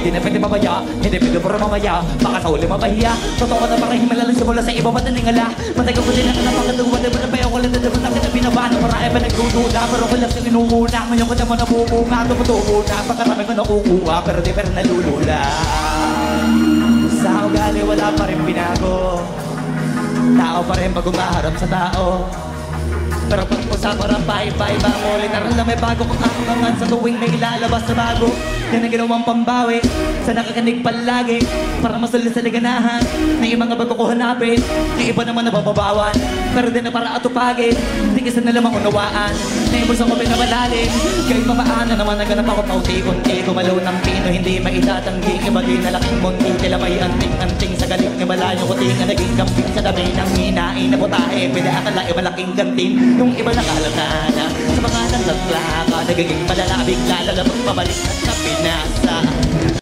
Hindi na pwede mamaya, hindi pwede puro mamaya. Baka sa uli mapahiya. Totoo na parang himalalang simula sa iba ba't naningala. Matay ko po din ang napakatuwa. Diba na bayaw ko lang na diba na kinabinabano. Marami pa nagdududa, pero ko lang sa inuuna. Ngayon ko naman nabubuka, tumutubo na. Pagkarami ko nakukuha, pero di pa rin nalulula. Sa ugali wala pa rin binago. Tao pa rin pag umaharap sa tao. Pero pag usapan ang paiba-iba mo, literal na may bago kong akangan sa tuwing may ilalabas na bago. Yan ang ginawang pambawi sa nakakanig palagi para masulit sa liganahan na yung mga bago ko hanapin. Yung iba naman nabababawan, pero din na para atupagin. Hindi kasi na lamang unawaan na yung bulsa ko pinabalalim. Kahit papaano naman naganap ako paunti-unti. Gumalaw ng pino, hindi maitatanggi. Iba din na laking munti, tila may anting-anting sa galing ni malayo ko tinga naging kambing sa gabi ng hinain na putahe. Pwede akala malaking gantin. Yung iba nakalata na sa mga nagtaglaka, nagiging malala, bigla lalabang pabalik at sa pinasa.